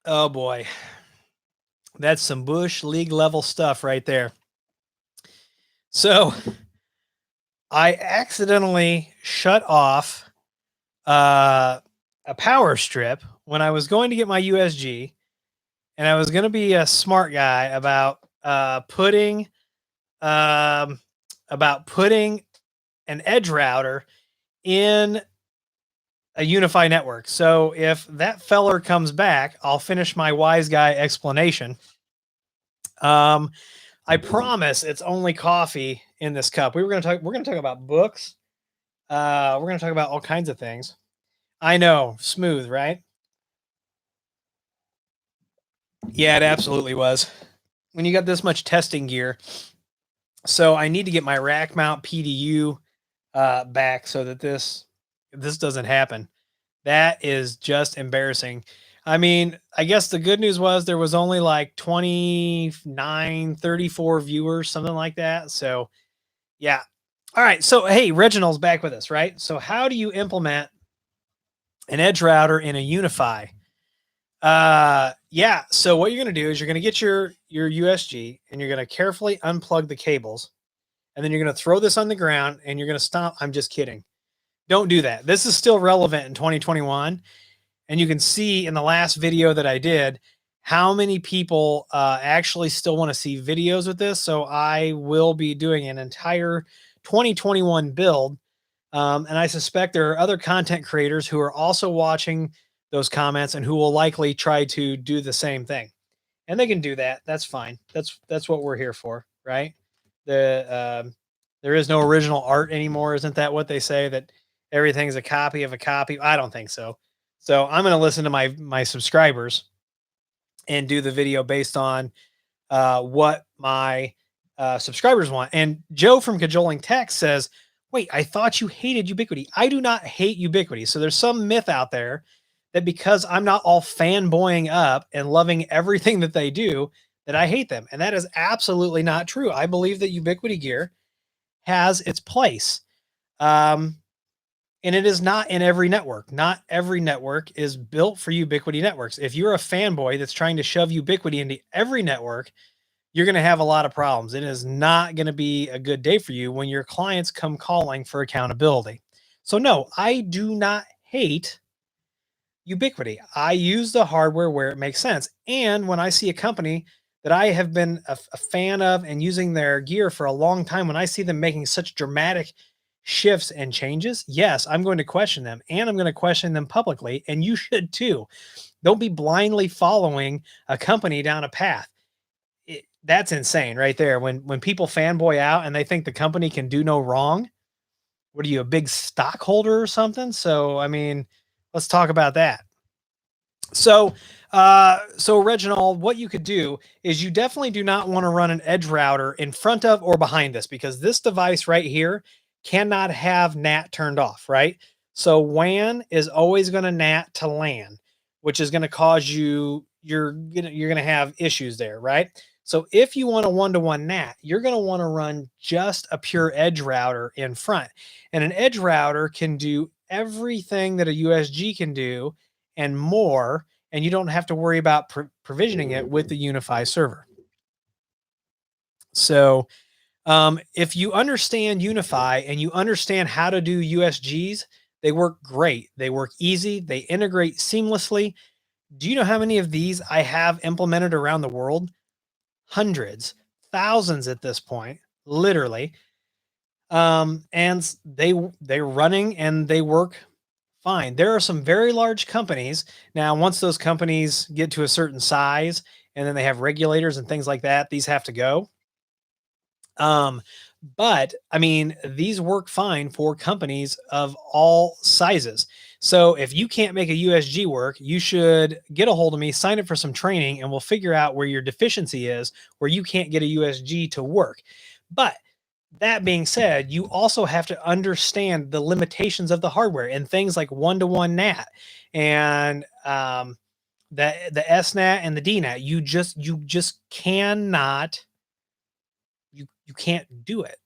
Oh boy, that's some Bush League level stuff right there. So I accidentally shut off uh, a power strip when I was going to get my USG, and I was going to be a smart guy um, putting an edge router in a Unify network. So if that feller comes back, I'll finish my wise guy explanation. Um, I promise it's only coffee in this cup. We're gonna talk about books. We're gonna talk about all kinds of things. I know, smooth, right? Yeah, it absolutely was. When you got this much testing gear, so I need to get my rack mount PDU back so that this doesn't happen. That is just embarrassing. I mean, I guess the good news was there was only like 29, 34 viewers, something like that. So, yeah. All right. So, hey, Reginald's back with us, right? So, how do you implement an edge router in a Unify? Yeah. So, what you're going to do is you're going to get your USG and you're going to carefully unplug the cables, and then you're going to throw this on the ground and you're going to stop. I'm just kidding. Don't do that. This is still relevant in 2021. And you can see in the last video that I did how many people actually still want to see videos with this. So I will be doing an entire 2021 build. And I suspect there are other content creators who are also watching those comments and who will likely try to do the same thing. And they can do that. That's fine. That's what we're here for, right? There is no original art anymore. Isn't that what they say, that everything's a copy of a copy? I don't think so. So I'm going to listen to my subscribers and do the video based on what my subscribers want. And Joe from Cajoling Tech says, "Wait, I thought you hated Ubiquity." I do not hate Ubiquity. So there's some myth out there that because I'm not all fanboying up and loving everything that they do, that I hate them. And that is absolutely not true. I believe that Ubiquity gear has its place. Um, and it is not in every network. Not every network is built for Ubiquity networks. If you're a fanboy that's trying to shove Ubiquity into every network, you're going to have a lot of problems. It is not going to be a good day for you when your clients come calling for accountability. So, no, I do not hate Ubiquity. I use the hardware where it makes sense. And when I see a company that I have been a fan of and using their gear for a long time, when I see them making such dramatic shifts and changes, yes, I'm going to question them, and I'm going to question them publicly. And you should too. Don't be blindly following a company down a path. That's insane right there. When people fanboy out and they think the company can do no wrong, what are you, a big stockholder or something? So, I mean, let's talk about that. So Reginald, what you could do is you definitely do not want to run an edge router in front of or behind this, because this device right here cannot have NAT turned off, right? So WAN is always going to NAT to LAN, which is going to cause you're going to have issues there, right? So if you want a one-to-one NAT, you're going to want to run just a pure edge router in front. And an edge router can do everything that a USG can do and more, and you don't have to worry about provisioning it with the Unify server. So, if you understand Unify and you understand how to do USGs, they work great. They work easy. They integrate seamlessly. Do you know how many of these I have implemented around the world? Hundreds, thousands at this point, literally. And they're running and they work fine. There are some very large companies. Now, once those companies get to a certain size and then they have regulators and things like that, these have to go. Um, but I mean, these work fine for companies of all sizes. So if you can't make a USG work, you should get a hold of me, sign up for some training, and we'll figure out where your deficiency is, where you can't get a USG to work. But that being said, you also have to understand the limitations of the hardware and things like one-to-one NAT and the SNAT and the DNAT. You just cannot, you can't do it.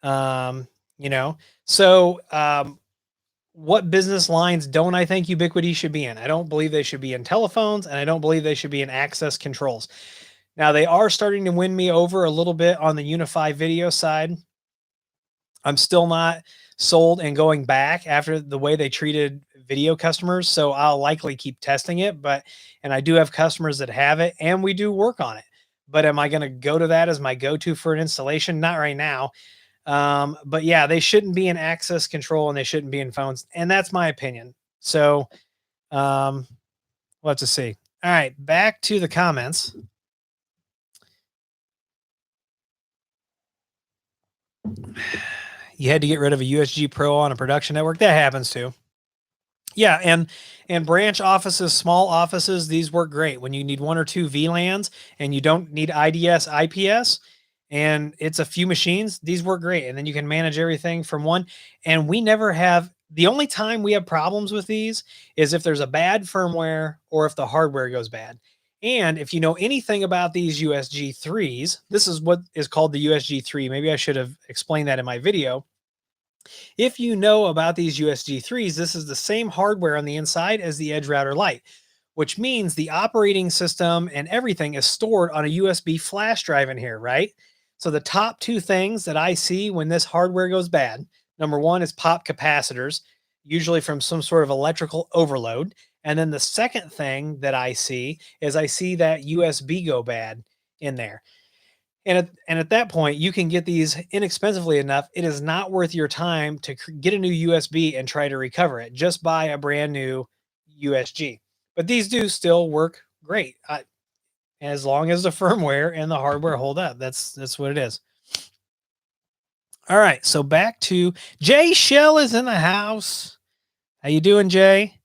Um, you know, so what business lines don't I think Ubiquity should be in? I don't believe they should be in telephones, and I don't believe they should be in access controls. Now, they are starting to win me over a little bit on the Unify video side. I'm still not sold and going back after the way they treated video customers. So I'll likely keep testing it, and I do have customers that have it and we do work on it. But am I going to go to that as my go-to for an installation? Not right now. But yeah, they shouldn't be in access control and they shouldn't be in phones. And that's my opinion. So we'll have to see. All right, back to the comments. You had to get rid of a USG Pro on a production network. That happens too. Yeah, and branch offices, small offices, these work great when you need one or two VLANs and you don't need IDS, IPS, and it's a few machines. These work great, and then you can manage everything from one. And we never have the only time we have problems with these is if there's a bad firmware or if the hardware goes bad. And if you know anything about these USG 3s, this is what is called the USG 3. Maybe I should have explained that in my video. If you know about these USG 3s, this is the same hardware on the inside as the Edge Router Lite, which means the operating system and everything is stored on a USB flash drive in here, right? So the top two things that I see when this hardware goes bad, number one is pop capacitors, usually from some sort of electrical overload. And then the second thing that I see is I see that USB go bad in there. And at that point, you can get these inexpensively enough. It is not worth your time to get a new USB and try to recover it. Just buy a brand new USG. But these do still work great as long as the firmware and the hardware hold up. That's what it is. All right, so back to Jay Shell is in the house. How you doing, Jay?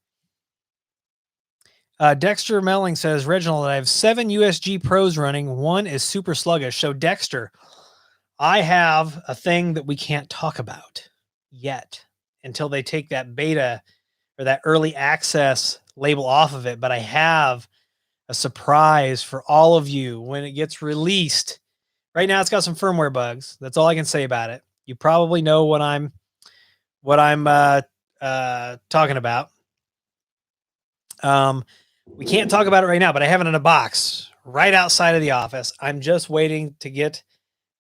Dexter Melling says, Reginald, I have 7 USG Pros running. One is super sluggish. So Dexter, I have a thing that we can't talk about yet until they take that beta or that early access label off of it. But I have a surprise for all of you when it gets released. Right now, it's got some firmware bugs. That's all I can say about it. You probably know what I'm talking about. We can't talk about it right now, but I have it in a box right outside of the office. I'm just waiting to get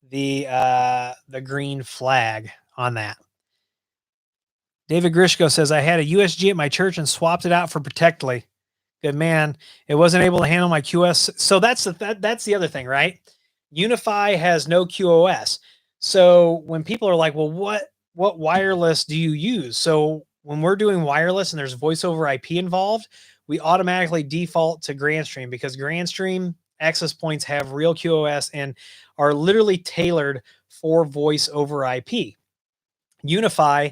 the green flag on that. David Grishko says, I had a USG at my church and swapped it out for Protectly. Good man. It wasn't able to handle my QoS. So that's the other thing, right? Unify has no QoS. So when people are like, well, what wireless do you use? So when we're doing wireless and there's voice over IP involved, we automatically default to Grandstream because Grandstream access points have real QoS and are literally tailored for voice over IP. Unify,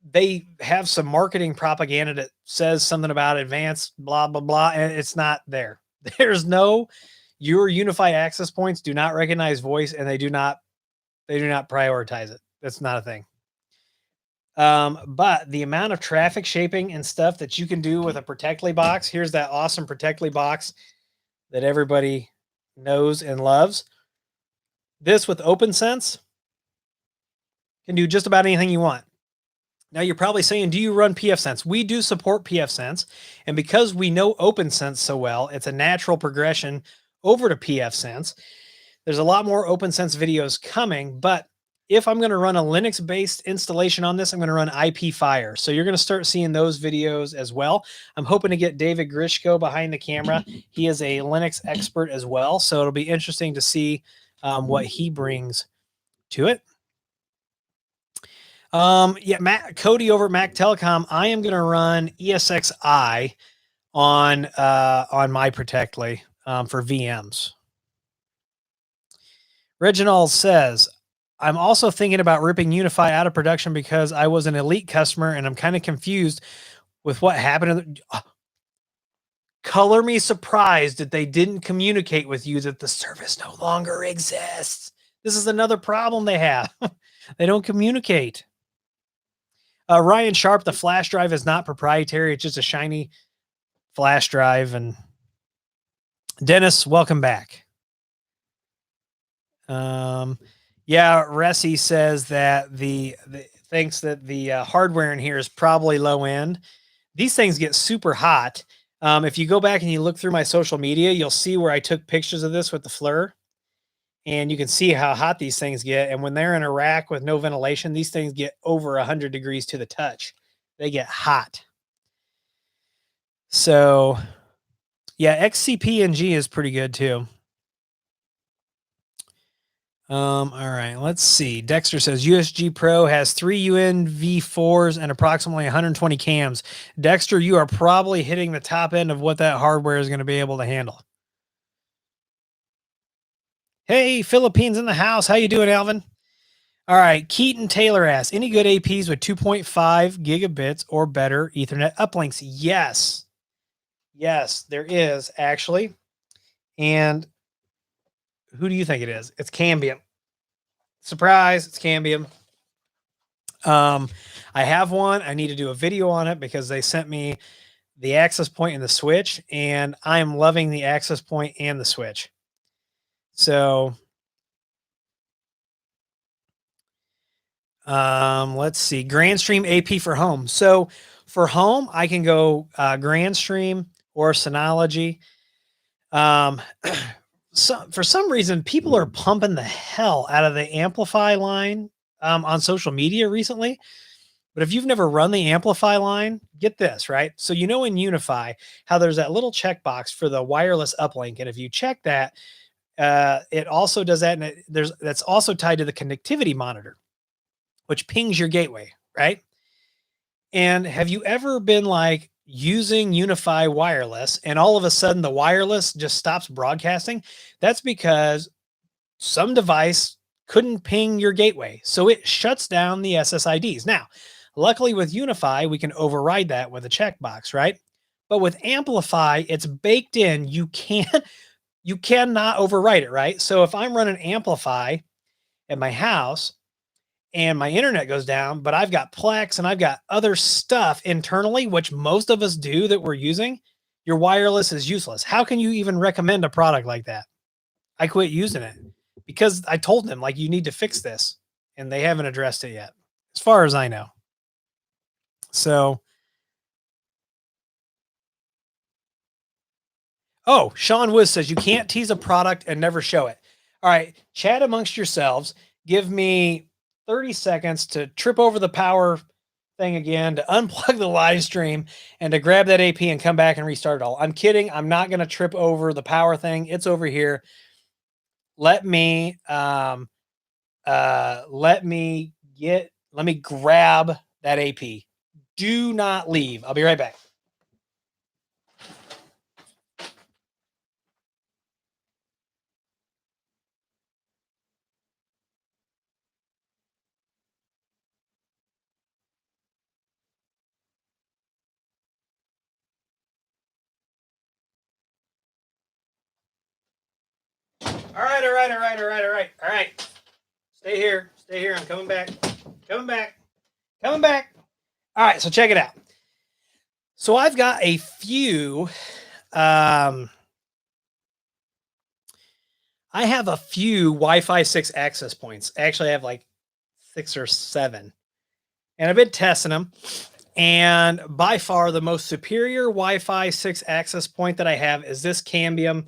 they have some marketing propaganda that says something about advanced blah, blah, blah, and it's not there. There's no, your Unify access points do not recognize voice and they do not prioritize it. That's not a thing. But the amount of traffic shaping and stuff that you can do with a Protectly box, here's that awesome Protectly box that everybody knows and loves. This with OpenSense can do just about anything you want. Now you're probably saying, do you run pfSense? We do support pfSense. And because we know OpenSense so well, it's a natural progression over to pfSense. There's a lot more OpenSense videos coming, but if I'm going to run a Linux-based installation on this, I'm going to run IP Fire. So you're going to start seeing those videos as well. I'm hoping to get David Grishko behind the camera. He is a Linux expert as well. So it'll be interesting to see what he brings to it. Yeah, Cody over at Mac Telecom, I am going to run ESXi on my Protectly for VMs. Reginald says, I'm also thinking about ripping Unify out of production because I was an elite customer and I'm kind of confused with what happened. Color me surprised that they didn't communicate with you that the service no longer exists. This is another problem they have. They don't communicate. Ryan Sharp, the flash drive is not proprietary. It's just a shiny flash drive. And Dennis, welcome back. Yeah, Ressi says that the thinks that the hardware in here is probably low end. These things get super hot. If you go back and you look through my social media, you'll see where I took pictures of this with the FLIR, and you can see how hot these things get. And when they're in a rack with no ventilation, these things get over 100 degrees to the touch. They get hot. So, yeah, XCP-NG is pretty good too. All right, let's see. Dexter says USG Pro has 3 UNV4s and approximately 120 cams. Dexter, you are probably hitting the top end of what that hardware is going to be able to handle. Hey, Philippines in the house. How you doing, Alvin? All right, Keaton Taylor asks, any good APs with 2.5 gigabits or better Ethernet uplinks? Yes. Yes, there is actually. And who do you think it is? It's Cambium. Surprise, it's Cambium. I have one. I need to do a video on it because they sent me the access point and the switch, and I am loving the access point and the switch. So, let's see. Grandstream AP for home. So for home, I can go Grandstream or Synology. So for some reason, people are pumping the hell out of the Amplify line on social media recently. But if you've never run the Amplify line, get this, right? So you know in Unify how there's that little checkbox for the wireless uplink. And if you check that, it also does that. And that's also tied to the connectivity monitor, which pings your gateway, right? And have you ever been like using Unify wireless and all of a sudden the wireless just stops broadcasting? That's because some device couldn't ping your gateway. So it shuts down the SSIDs. Now, luckily with Unify, we can override that with a checkbox, right? But with Amplify, it's baked in. You cannot override it, right? So if I'm running Amplify at my house and my internet goes down, but I've got Plex and I've got other stuff internally, which most of us do that we're using, your wireless is useless. How can you even recommend a product like that? I quit using it because I told them, like, you need to fix this, and they haven't addressed it yet, as far as I know. So, oh, Sean Wiz says you can't tease a product and never show it. All right, chat amongst yourselves. Give me 30 seconds to trip over the power thing again, to unplug the live stream, and to grab that AP and come back and restart it all. I'm kidding. I'm not going to trip over the power thing. It's over here. Let me grab that AP. Do not leave. I'll be right back. All right. Stay here. I'm coming back. Coming back. All right, so check it out. So I've got a few I have a few Wi-Fi 6 access points. Actually, I have like 6 or 7. And I've been testing them. And by far the most superior Wi-Fi 6 access point that I have is this Cambium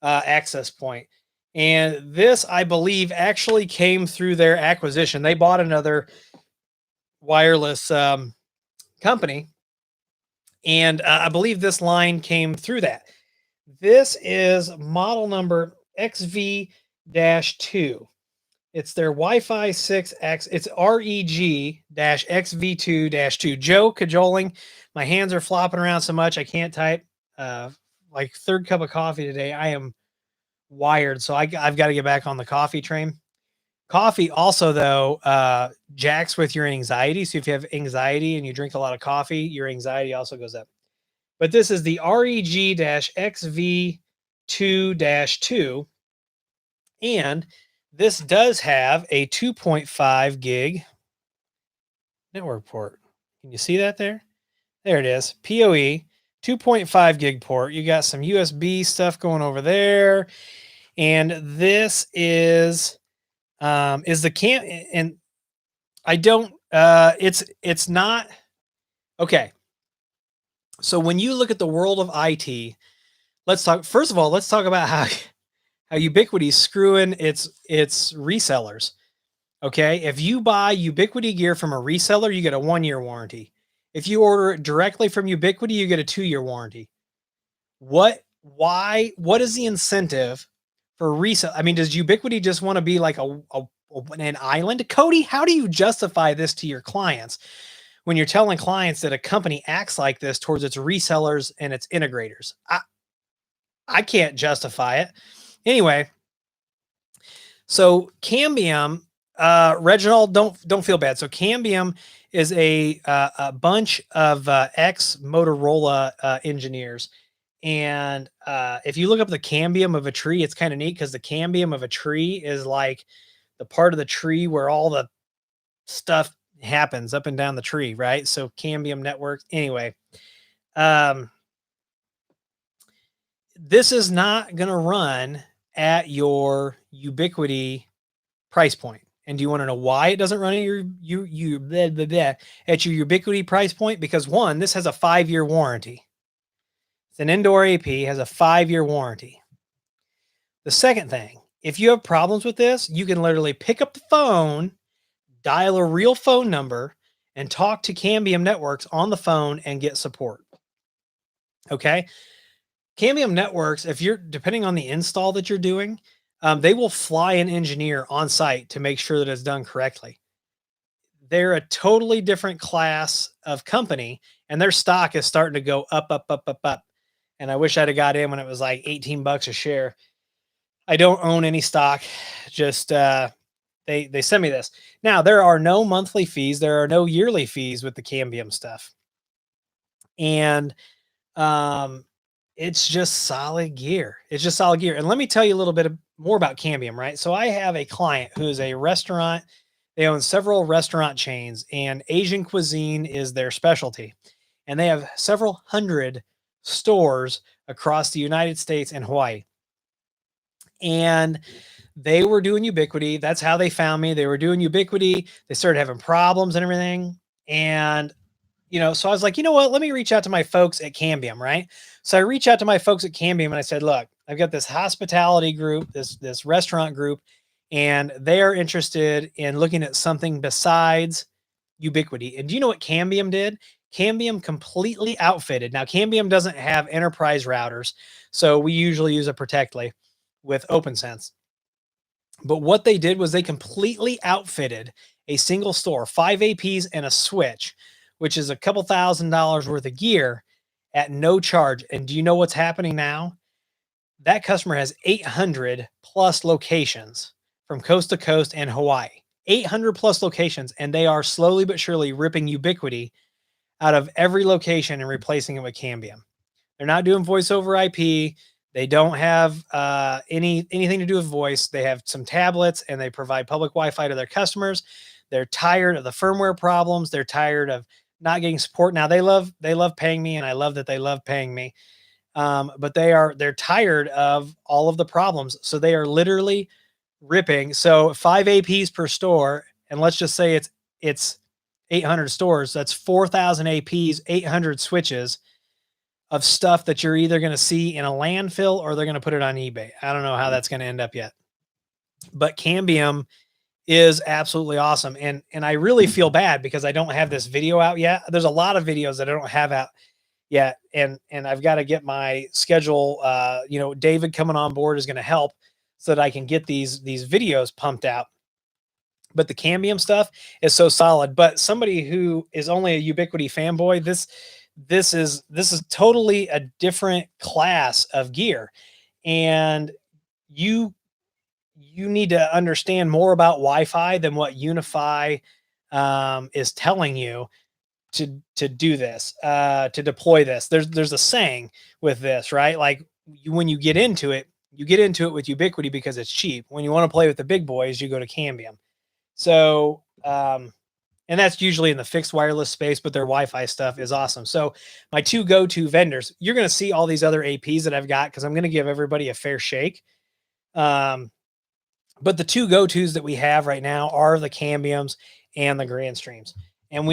access point. And this, I believe, actually came through their acquisition. They bought another wireless company. And I believe this line came through that. This is model number XV-2. It's their Wi-Fi 6X. It's REG-XV2-2. Joe cajoling. My hands are flopping around so much I can't type. Like third cup of coffee today. I am wired, so I've got to get back on the coffee train. Coffee also, though, jacks with your anxiety. So if you have anxiety and you drink a lot of coffee, your anxiety also goes up. But this is the REG-XV2-2. And this does have a 2.5 gig network port. Can you see that there? There it is. PoE, 2.5 gig port. You got some USB stuff going over there. And this is the and I don't It's not okay. So when you look at the world of IT, let's talk. First of all, let's talk about how Ubiquity's screwing its resellers. Okay, if you buy Ubiquity gear from a reseller, you get a 1-year warranty. If you order it directly from Ubiquity, you get a 2-year warranty. What is the incentive for resale? I mean, does Ubiquity just want to be like an island? Cody, how do you justify this to your clients when you're telling clients that a company acts like this towards its resellers and its integrators? I can't justify it. Anyway, so Cambium, Reginald, don't feel bad. So Cambium is a bunch of ex Motorola engineers, and if you look up the cambium of a tree, it's kind of neat because the cambium of a tree is like the part of the tree where all the stuff happens up and down the tree, right? So cambium networks. Anyway, um, this is not going to run at your Ubiquity price point. And do you want to know why it doesn't run at at your Ubiquity price point? Because one, this has a 5-year warranty. It's an indoor AP, has a 5-year warranty. The second thing, if you have problems with this, you can literally pick up the phone, dial a real phone number, and talk to Cambium Networks on the phone and get support. Okay. Cambium Networks, if you're depending on the install that you're doing, they will fly an engineer on site to make sure that it's done correctly. They're a totally different class of company, and their stock is starting to go up, up, up, up, up. And I wish I'd have got in when it was like $18 a share. I don't own any stock. Just they sent me this. Now there are no monthly fees. There are no yearly fees with the Cambium stuff, and it's just solid gear. It's just solid gear. And let me tell you a little bit more about Cambium, right? So I have a client who is a restaurant. They own several restaurant chains, and Asian cuisine is their specialty. And they have several hundred stores across the United States and Hawaii. And they were doing Ubiquity. That's how they found me. They were doing Ubiquity. They started having problems and everything. And so I was like, you know what? Let me reach out to my folks at Cambium, right? So I reached out to my folks at Cambium and I said, look, I've got this hospitality group, this restaurant group, and they are interested in looking at something besides Ubiquity. And do you know what Cambium did? Cambium completely outfitted. Now, Cambium doesn't have enterprise routers, so we usually use a Protectly with OpenSense. But what they did was they completely outfitted a single store, 5 APs and a switch, which is a couple $1,000s worth of gear at no charge. And do you know what's happening now? That customer has 800 plus locations from coast to coast and Hawaii. 800 plus locations, and they are slowly but surely ripping Ubiquity out of every location and replacing it with Cambium. They're not doing voice over IP. They don't have anything to do with voice. They have some tablets, and they provide public Wi-Fi to their customers. They're tired of the firmware problems. They're tired of not getting support. Now they love paying me, and I love that they love paying me. But they're tired of all of the problems. So they are literally ripping. So 5 APs per store, and let's just say it's 800 stores. That's 4,000 APs, 800 switches of stuff that you're either going to see in a landfill or they're going to put it on eBay. I don't know how that's going to end up yet, but Cambium is absolutely awesome. And I really feel bad because I don't have this video out yet. There's a lot of videos that I don't have out yet. And I've got to get my schedule. David coming on board is going to help so that I can get these videos pumped out. But the Cambium stuff is so solid. But somebody who is only a Ubiquity fanboy, this is totally a different class of gear. And you need to understand more about Wi-Fi than what Unify is telling you to do this, to deploy this. There's a saying with this, right? Like when you get into it with Ubiquity because it's cheap. When you want to play with the big boys, you go to Cambium. So, and that's usually in the fixed wireless space, but their Wi-Fi stuff is awesome. So my two go-to vendors, you're going to see all these other APs that I've got because I'm going to give everybody a fair shake. But the two go-tos that we have right now are the Cambiums and the grand streams. And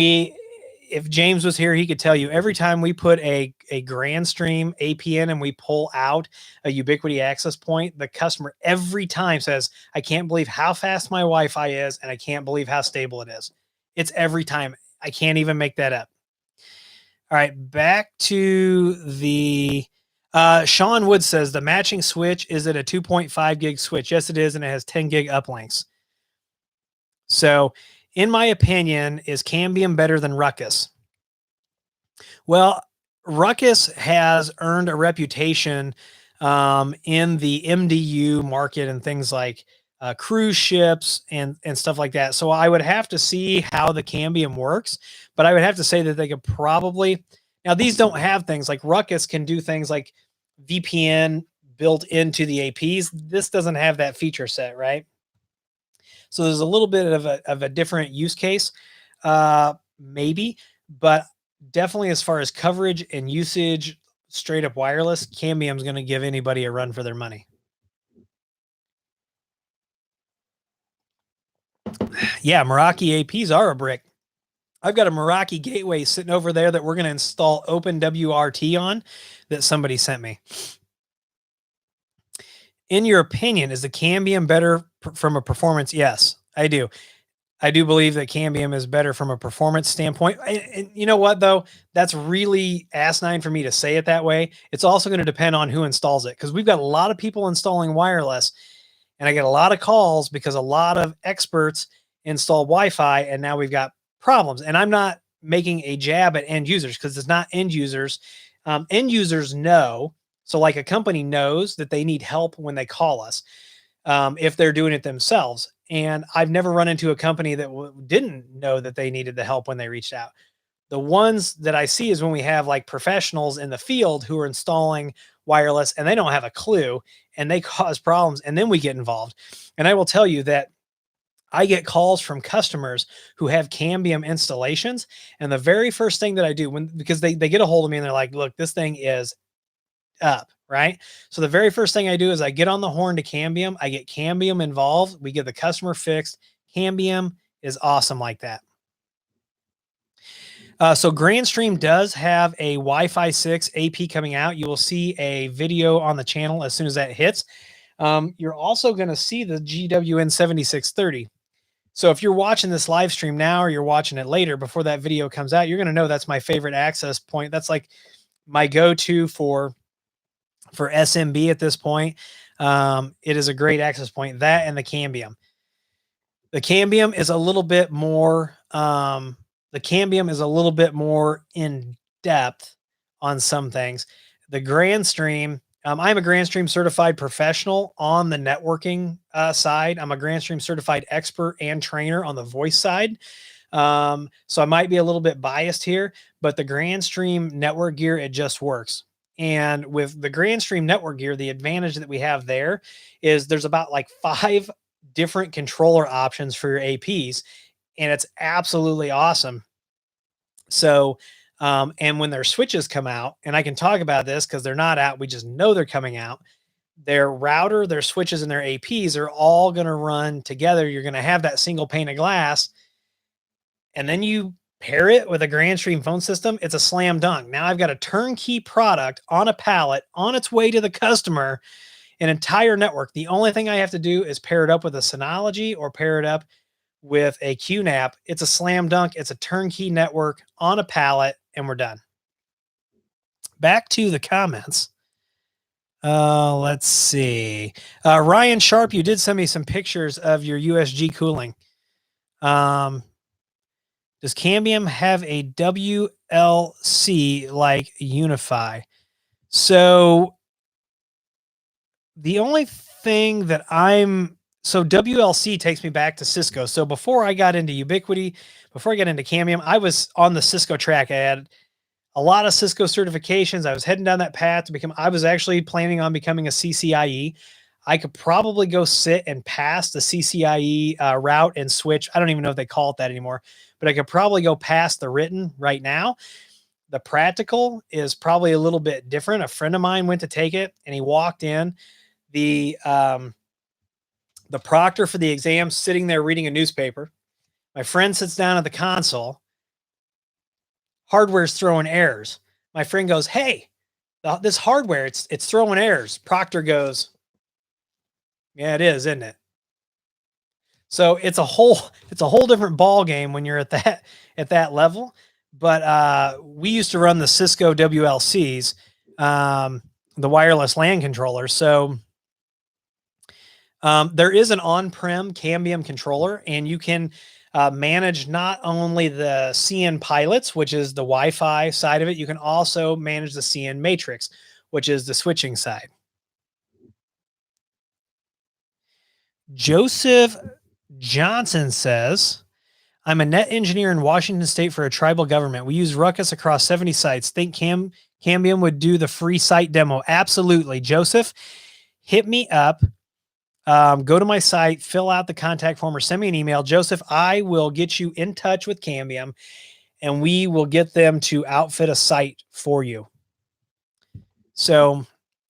if James was here, he could tell you every time we put a grand stream AP in and we pull out a Ubiquity access point, the customer every time says, I can't believe how fast my Wi-Fi is, and I can't believe how stable it is. It's every time. I can't even make that up. All right, back to the Sean Wood says the matching switch is it a 2.5 gig switch? Yes, it is, and it has 10 gig uplinks. So, in my opinion, is Cambium better than Ruckus? Well, Ruckus has earned a reputation in the MDU market and things like cruise ships and stuff like that. So I would have to see how the Cambium works, but I would have to say that they could probably, now these don't have things like Ruckus can do things like VPN built into the APs. This doesn't have that feature set, right? So there's a little bit of a different use case, maybe, but definitely as far as coverage and usage, straight up wireless, Cambium is going to give anybody a run for their money. Yeah, Meraki APs are a brick. I've got a Meraki gateway sitting over there that we're going to install OpenWRT on that somebody sent me. In your opinion, is the Cambium better from a performance? Yes, I do. I do believe that Cambium is better from a performance standpoint. And you know what, though? That's really asinine for me to say it that way. It's also going to depend on who installs it, because we've got a lot of people installing wireless, and I get a lot of calls because a lot of experts install Wi-Fi, and now we've got problems. And I'm not making a jab at end users because it's not end users. End users know. So like a company knows that they need help when they call us if they're doing it themselves. And I've never run into a company that didn't know that they needed the help when they reached out. The ones that I see is when we have like professionals in the field who are installing wireless and they don't have a clue and they cause problems, and then we get involved. And I will tell you that I get calls from customers who have Cambium installations. And the very first thing that I do because they get a hold of me and they're like, look, this thing is up, right? So the very first thing I do is I get on the horn to Cambium. I get Cambium involved. We get the customer fixed. Cambium is awesome like that. So Grandstream does have a Wi-Fi 6 AP coming out. You will see a video on the channel as soon as that hits. You're also going to see the GWN 7630. So if you're watching this live stream now or you're watching it later before that video comes out, you're going to know that's my favorite access point. That's like my go-to for SMB at this point. It is a great access point, that and the Cambium. The Cambium is a little bit more in depth on some things. The Grandstream, I'm a Grandstream certified professional on the networking side. I'm a Grandstream certified expert and trainer on the voice side. So I might be a little bit biased here, but the Grandstream network gear, it just works. And with the Grandstream network gear, the advantage that we have there is there's about like 5 different controller options for your APs, and it's absolutely awesome. So, and when their switches come out, and I can talk about this because they're not out, we just know they're coming out. Their router, their switches, and their APs are all going to run together. You're going to have that single pane of glass, and then you pair it with a Grandstream phone system. It's a slam dunk. Now I've got a turnkey product on a pallet on its way to the customer, an entire network. The only thing I have to do is pair it up with a Synology or pair it up with a QNAP. It's a slam dunk. It's a turnkey network on a pallet, and we're done. Back to the comments. Let's see. Ryan Sharp, you did send me some pictures of your USG cooling. Does Cambium have a WLC like Unify? So the only thing that so WLC takes me back to Cisco. So before I got into Ubiquity, before I got into Cambium, I was on the Cisco track. I had a lot of Cisco certifications. I was heading down that path I was actually planning on becoming a CCIE. I could probably go sit and pass the CCIE route and switch. I don't even know if they call it that anymore, but I could probably go past the written right now. The practical is probably a little bit different. A friend of mine went to take it, and he walked in. The proctor for the exam sitting there reading a newspaper. My friend sits down at the console. Hardware's throwing errors. My friend goes, "Hey, this hardware, it's throwing errors." Proctor goes, "Yeah, it is, isn't it?" So it's a whole different ball game when you're at that level. But we used to run the Cisco WLCs, the wireless LAN controller. So there is an on-prem Cambium controller, and you can manage not only the CN pilots, which is the Wi-Fi side of it, you can also manage the CN matrix, which is the switching side. Joseph Johnson says, I'm a net engineer in Washington State for a tribal government. We use Ruckus across 70 sites. Think Cambium would do the free site demo? Absolutely. Joseph, hit me up. Go to my site, fill out the contact form, or send me an email. Joseph, I will get you in touch with Cambium, and we will get them to outfit a site for you. So,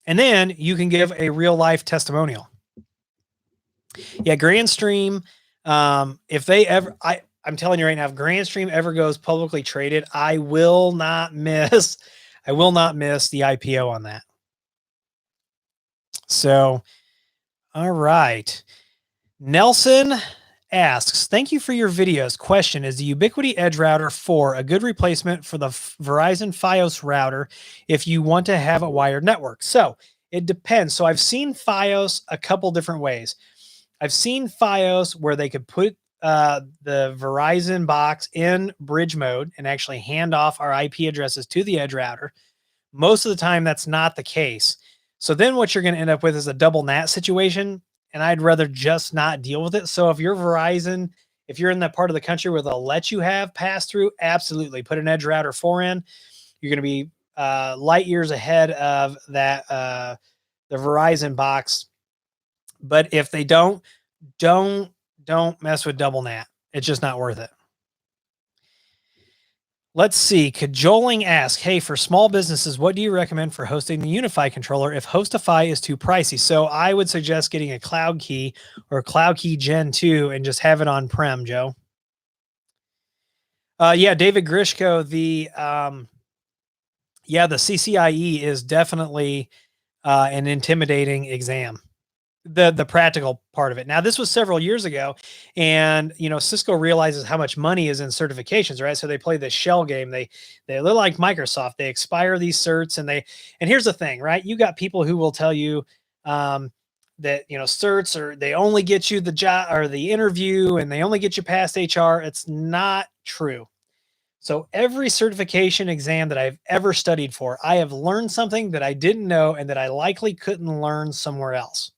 and then you can give a real life testimonial. Yeah, Grandstream. If they ever, I'm telling you right now, if Grandstream ever goes publicly traded, I will not miss the IPO on that. So, all right. Nelson asks, thank you for your videos. Question, is the Ubiquity Edge Router 4 a good replacement for the Verizon Fios router if you want to have a wired network? So it depends. So I've seen Fios a couple different ways. I've seen Fios where they could put the Verizon box in bridge mode and actually hand off our IP addresses to the edge router. Most of the time, that's not the case. So then what you're going to end up with is a double NAT situation, and I'd rather just not deal with it. So if you're Verizon, if you're in that part of the country where they'll let you have pass through, absolutely put an edge router 4 in. You're going to be light years ahead of that the Verizon box. But if they don't mess with double NAT. It's just not worth it. Let's see. Cajoling asks, hey, for small businesses, what do you recommend for hosting the Unify controller if Hostify is too pricey? So I would suggest getting a Cloud Key or Cloud Key Gen 2 and just have it on-prem, Joe. Yeah, David Grishko, the CCIE is definitely an intimidating exam. The practical part of it. Now, this was several years ago, and Cisco realizes how much money is in certifications, right? So they play this shell game. They're like Microsoft. They expire these certs, and here's the thing, right? You got people who will tell you that certs or they only get you the job or the interview, and they only get you past HR. It's not true. So every certification exam that I've ever studied for, I have learned something that I didn't know and that I likely couldn't learn somewhere else.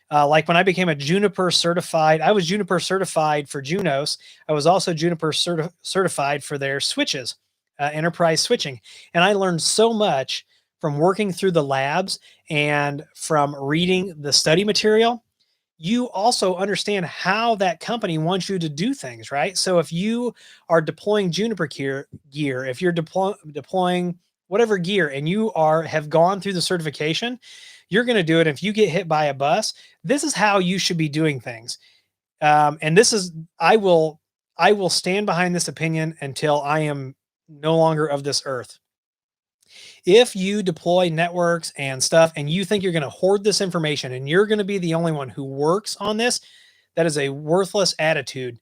Like when I became a Juniper certified, I was Juniper certified for Junos. I was also Juniper certified for their switches, enterprise switching. And I learned so much from working through the labs and from reading the study material. You also understand how that company wants you to do things, right? So if you are deploying Juniper gear, if you're deploying whatever gear and you have gone through the certification, you're going to do it. If you get hit by a bus, this is how you should be doing things. And this is, I will stand behind this opinion until I am no longer of this earth. If you deploy networks and stuff and you think you're going to hoard this information and you're going to be the only one who works on this, that is a worthless attitude.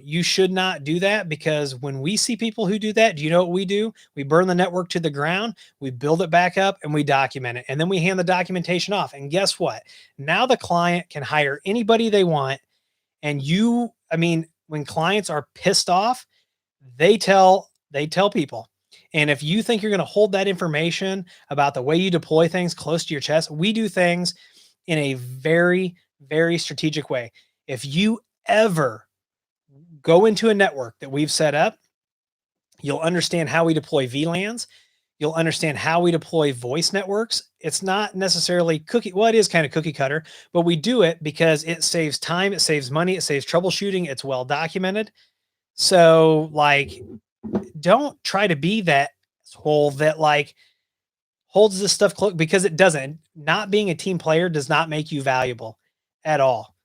You should not do that, because when we see people who do that, do you know what we do? We burn the network to the ground, we build it back up, and we document it. And then we hand the documentation off. And guess what? Now the client can hire anybody they want. And when clients are pissed off, they tell people. And if you think you're going to hold that information about the way you deploy things close to your chest, we do things in a very, very strategic way. If you ever go into a network that we've set up, you'll understand how we deploy VLANs. You'll understand how we deploy voice networks. It's not necessarily it is kind of cookie cutter, but we do it because it saves time, it saves money, it saves troubleshooting, it's well documented. So don't try to be that asshole that holds this stuff close, because it doesn't. Not being a team player does not make you valuable at all.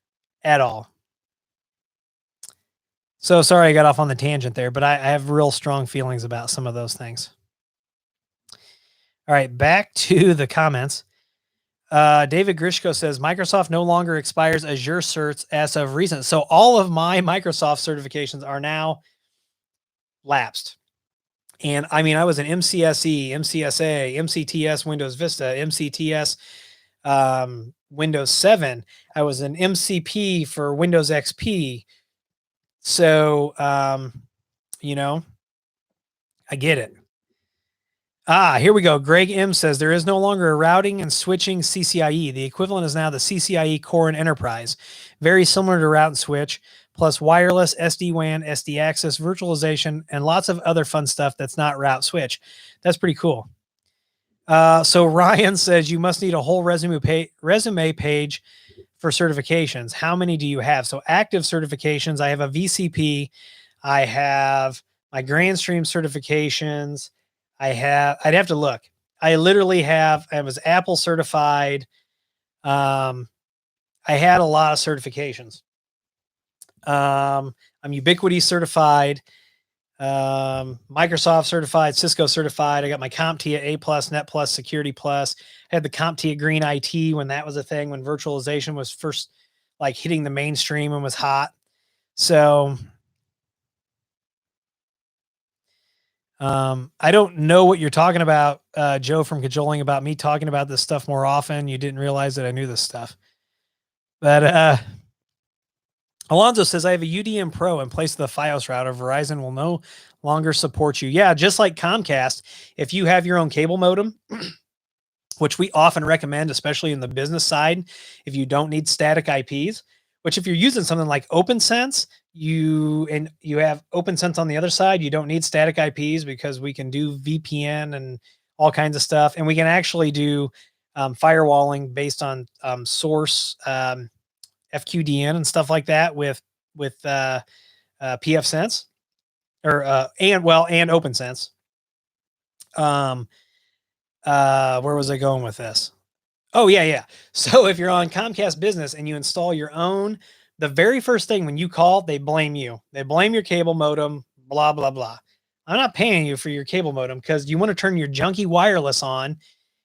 So sorry I got off on the tangent there, but I have real strong feelings about some of those things. All right, back to the comments. David Grishko says Microsoft no longer expires Azure certs as of recent. So all of my Microsoft certifications are now lapsed. And I mean, I was an MCSE, MCSA, MCTS, Windows Vista, MCTS, Windows 7. I was an MCP for Windows XP. So, you know, I get it. Here we go. Greg M says there is no longer a routing and switching CCIE. The equivalent is now the CCIE Core and Enterprise. Very similar to route and switch, plus wireless, SD-WAN, SD access, virtualization, and lots of other fun stuff that's not route switch. That's pretty cool. So Ryan says you must need a whole resume page for certifications. How many do you have? So active certifications, I have a VCP. I have my Grandstream certifications. I'd have to look. I was Apple certified. I had a lot of certifications. I'm Ubiquity certified, Microsoft certified, Cisco certified. I got my CompTIA A+, Net Plus, Security Plus. I had the CompTIA Green IT when that was a thing, when virtualization was first like hitting the mainstream and was hot. So I don't know what you're talking about, Joe from Cajoling, about me talking about this stuff more often. You didn't realize that I knew this stuff. But Alonzo says, I have a UDM Pro in place of the Fios router. Verizon will no longer support you. Yeah, just like Comcast, if you have your own cable modem, which we often recommend, especially in the business side, if you don't need static IPs, which if you're using something like OpenSense, you have OpenSense on the other side, you don't need static IPs because we can do VPN and all kinds of stuff. And we can actually do firewalling based on source FQDN and stuff like that with pfSense and OpenSense. Where was I going with this? Oh yeah. So if you're on Comcast Business and you install your own, the very first thing when you call, they blame you. They blame your cable modem, blah, blah, blah. I'm not paying you for your cable modem because you want to turn your junky wireless on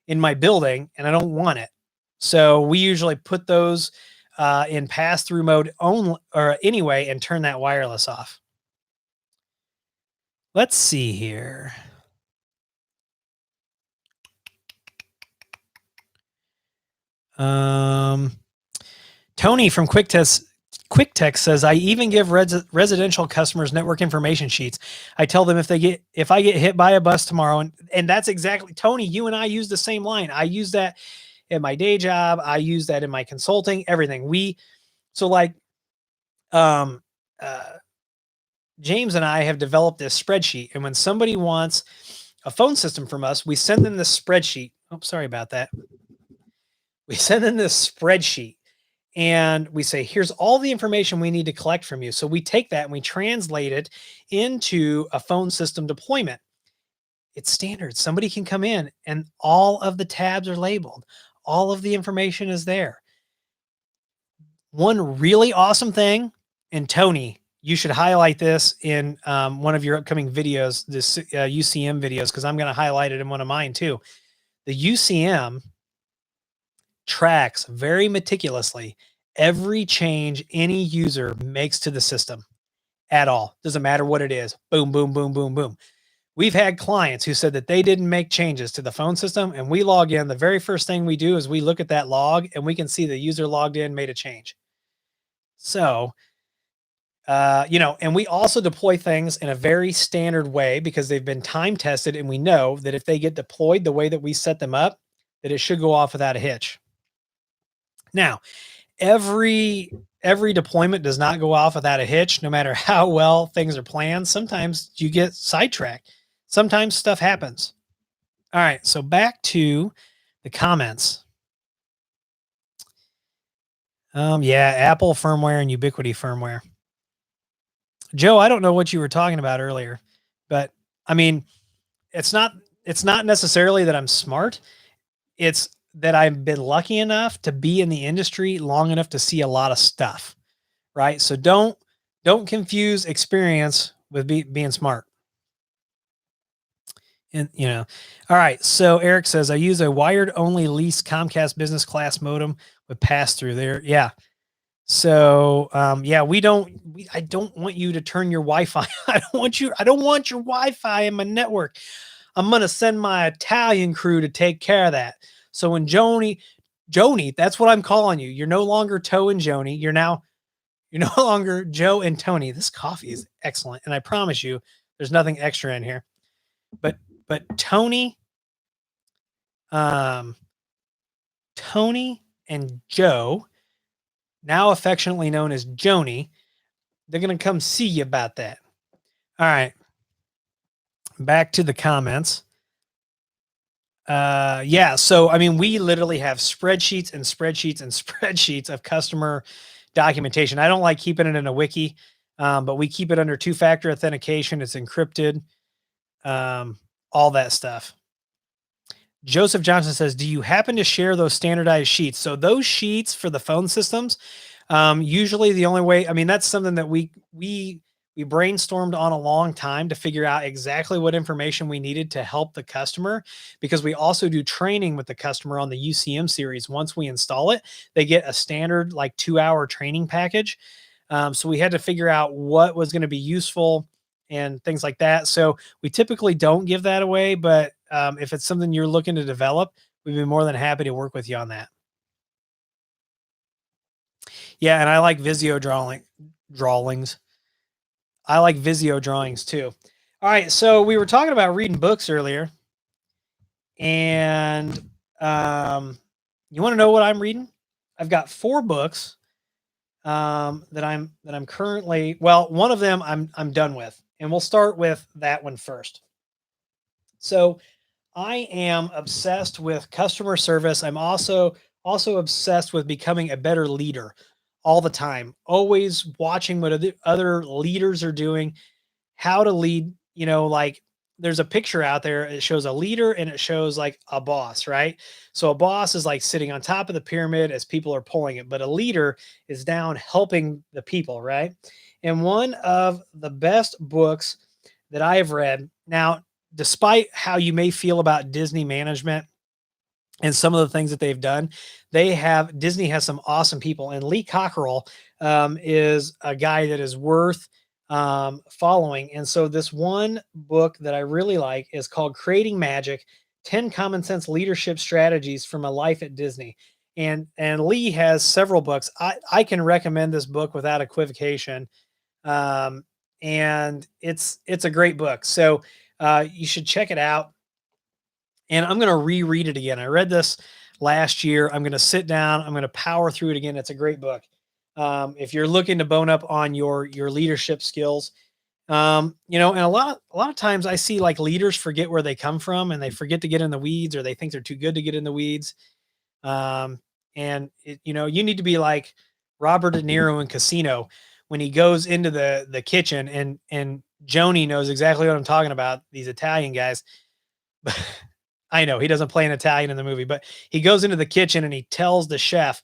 in my building and I don't want it. So we usually put those in pass-through mode only or anyway and turn that wireless off. Let's see here. Tony from QuickText says, I even give residential customers network information sheets. I tell them if I get hit by a bus tomorrow, and that's exactly, Tony, you and I use the same line. I use that in my day job. I use that in my consulting, everything. James and I have developed this spreadsheet, and when somebody wants a phone system from us, we send them this spreadsheet. Oh, sorry about that. We send them this spreadsheet and we say, here's all the information we need to collect from you. So we take that and we translate it into a phone system deployment. It's standard. Somebody can come in and all of the tabs are labeled. All of the information is there. One really awesome thing, and Tony, you should highlight this in one of your upcoming videos, this UCM videos, because I'm going to highlight it in one of mine too. The UCM tracks very meticulously every change any user makes to the system at all. Doesn't matter what it is. Boom, boom, boom, boom, boom. We've had clients who said that they didn't make changes to the phone system, and we log in. The very first thing we do is we look at that log and we can see the user logged in, made a change. So, and we also deploy things in a very standard way because they've been time tested, and we know that if they get deployed the way that we set them up, that it should go off without a hitch. Now, every deployment does not go off without a hitch, no matter how well things are planned. Sometimes you get sidetracked. Sometimes stuff happens. All right, so back to the comments. Apple firmware and Ubiquity firmware. Joe, I don't know what you were talking about earlier, but I mean, it's not necessarily that I'm smart. It's that I've been lucky enough to be in the industry long enough to see a lot of stuff, right? So don't Don't confuse experience with being smart. And all right. So Eric says I use a wired only lease Comcast business class modem with pass through there. Yeah. So yeah, I don't want you to turn your Wi-Fi. I don't want your Wi-Fi in my network. I'm gonna send my Italian crew to take care of that. So when Joni, that's what I'm calling you. You're no longer Toe and Joni. You're no longer Joe and Tony. This coffee is excellent, and I promise you, there's nothing extra in here. But Tony, um, Tony and Joe, now affectionately known as Joni, they're gonna come see you about that. All right, back to the comments. Yeah, so I mean, we literally have spreadsheets and spreadsheets and spreadsheets of customer documentation. I don't like keeping it in a wiki, but we keep it under two-factor authentication. It's encrypted, all that stuff. Joseph Johnson says, do you happen to share those standardized sheets? So those sheets for the phone systems, usually the only way, I mean, that's something that we brainstormed on a long time to figure out exactly what information we needed to help the customer, because we also do training with the customer on the UCM series. Once we install it, they get a standard like 2-hour training package. So we had to figure out what was going to be useful and things like that. So we typically don't give that away, but if it's something you're looking to develop, we'd be more than happy to work with you on that. Yeah, and I like Visio drawings. I like Visio drawings too. All right, so we were talking about reading books earlier, and you want to know what I'm reading? I've got 4 books that I'm currently, well, one of them I'm done with, and we'll start with that one first. So I am obsessed with customer service. I'm also obsessed with becoming a better leader all the time. Always watching what other leaders are doing, how to lead, like there's a picture out there. It shows a leader and it shows like a boss, right? So a boss is like sitting on top of the pyramid as people are pulling it, but a leader is down helping the people, right? And one of the best books that I have read now, despite how you may feel about Disney management and some of the things that they've done, Disney has some awesome people, and Lee Cockerell is a guy that is worth following. And so this one book that I really like is called Creating Magic: 10 Common Sense Leadership Strategies from a Life at Disney. And Lee has several books. I can recommend this book without equivocation. Um, and it's a great book. So you should check it out. And I'm going to reread it again. I read this last year. I'm going to sit down. I'm going to power through it again. It's a great book. If you're looking to bone up on your leadership skills, and a lot of times I see like leaders forget where they come from and they forget to get in the weeds, or they think they're too good to get in the weeds. You need to be like Robert De Niro in Casino when he goes into the kitchen, and Joni knows exactly what I'm talking about. These Italian guys. I know he doesn't play an Italian in the movie, but he goes into the kitchen and he tells the chef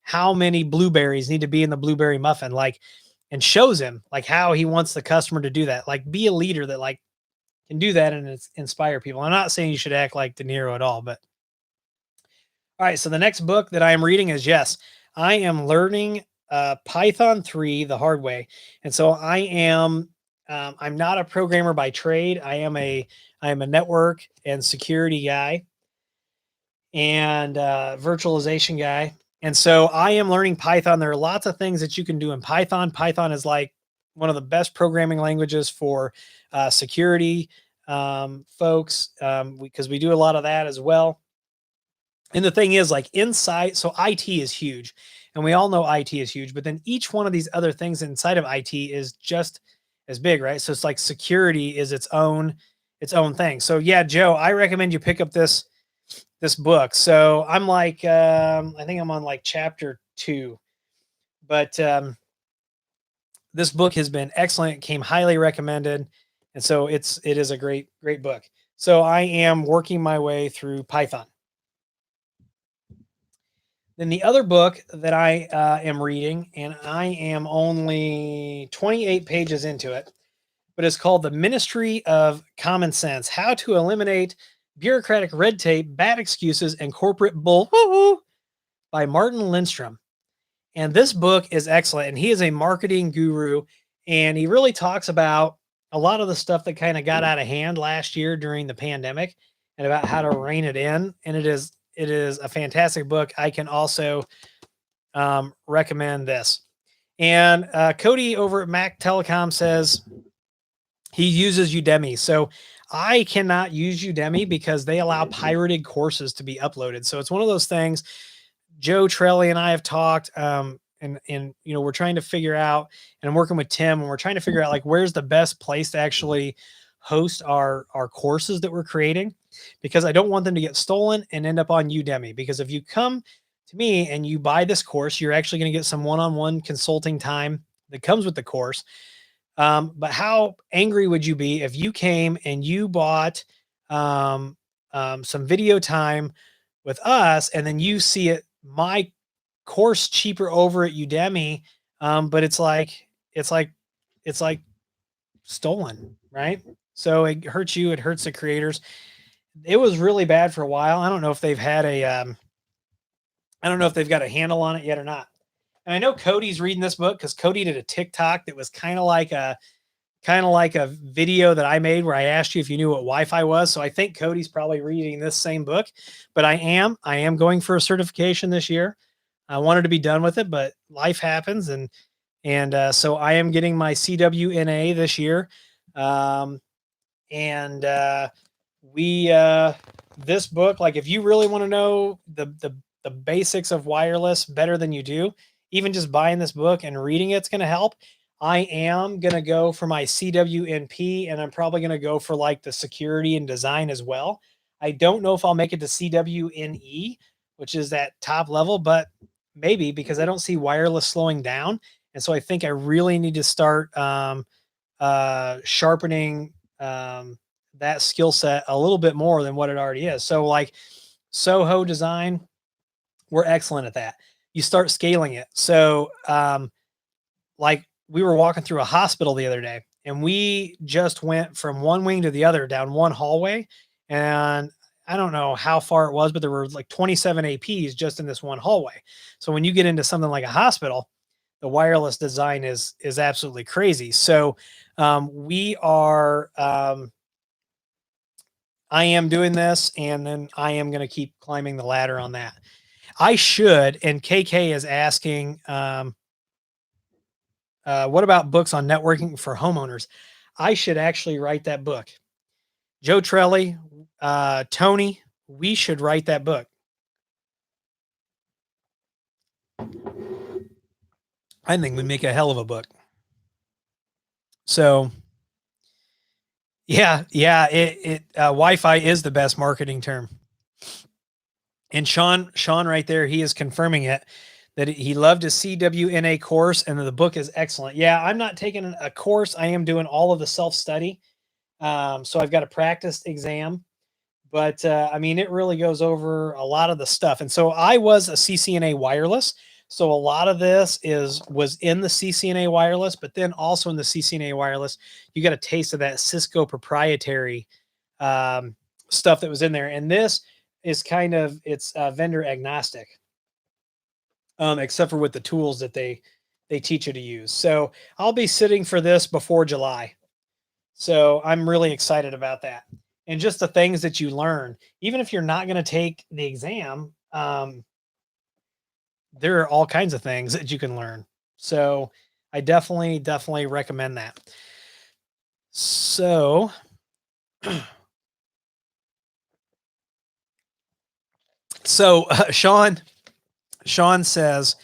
how many blueberries need to be in the blueberry muffin, like, and shows him like how he wants the customer to do that. Like, be a leader that like can do that and inspire people. I'm not saying you should act like De Niro at all, but all right. So the next book that I am reading is, yes, I am learning Python 3 the hard way. And so I'm not a programmer by trade. I am a network and security guy and virtualization guy. And so I am learning Python. There are lots of things that you can do in Python. Python is like one of the best programming languages for security folks, because we do a lot of that as well. And the thing is, like, inside, so IT is huge, and we all know IT is huge, but then each one of these other things inside of IT is just as big, right? So it's like security is its own thing. So yeah, Joe, I recommend you pick up this book. So I'm like, I think I'm on like chapter 2, but this book has been excellent. It came highly recommended, and so it is a great book. So I am working my way through Python. Then the other book that I am reading, and I am only 28 pages into it, but it's called The Ministry of Common Sense: How to Eliminate Bureaucratic Red Tape, Bad Excuses, and Corporate Bull by Martin Lindstrom. And this book is excellent. And he is a marketing guru. And he really talks about a lot of the stuff that kind of got out of hand last year during the pandemic and about how to rein it in. And it is a fantastic book. I can also recommend this. And Cody over at Mac Telecom says he uses Udemy. So I cannot use Udemy because they allow pirated courses to be uploaded. So it's one of those things. Joe Trelli and I have talked, and you know, we're trying to figure out, and I'm working with Tim, and we're trying to figure out like where's the best place to actually host our courses that we're creating, because I don't want them to get stolen and end up on Udemy. Because if you come to me and you buy this course, you're actually going to get some one-on-one consulting time that comes with the course. But how angry would you be if you came and you bought some video time with us, and then you see it my course cheaper over at Udemy, but it's like stolen, right? So it hurts you, it hurts the creators. It was really bad for a while. I don't know if they've had a I don't know if they've got a handle on it yet or not. And I know Cody's reading this book because Cody did a TikTok that was kind of like a video that I made where I asked you if you knew what Wi-Fi was. So I think Cody's probably reading this same book, but I am going for a certification this year. I wanted to be done with it, but life happens. And so I am getting my CWNA this year. This book, like if you really want to know the basics of wireless better than you do, even just buying this book and reading it's going to help. I am going to go for my CWNP, and I'm probably going to go for like the security and design as well. I don't know if I'll make it to CWNE, which is that top level, but maybe, because I don't see wireless slowing down. And so I think I really need to start sharpening that skill set a little bit more than what it already is. So like Soho design, we're excellent at that. You start scaling it. So like we were walking through a hospital the other day, and we just went from one wing to the other down one hallway. And I don't know how far it was, but there were like 27 APs just in this one hallway. So when you get into something like a hospital, the wireless design is absolutely crazy. So we are, I am doing this, and then I am going to keep climbing the ladder on that. I should, and KK is asking, what about books on networking for homeowners? I should actually write that book. Joe Trelli, Tony, we should write that book. I think we make a hell of a book. So yeah, Wi-Fi is the best marketing term. And Sean right there, he is confirming it, that he loved his CWNA course, and the book is excellent. Yeah, I'm not taking a course. I am doing all of the self-study. So I've got a practice exam, but I mean, it really goes over a lot of the stuff. And so I was a CCNA wireless. So a lot of this was in the CCNA wireless, but then also in the CCNA wireless, you got a taste of that Cisco proprietary stuff that was in there. And this is kind of, it's vendor agnostic, except for with the tools that they teach you to use. So I'll be sitting for this before July. So I'm really excited about that. And just the things that you learn, even if you're not going to take the exam, there are all kinds of things that you can learn. So I definitely recommend that. So Sean says,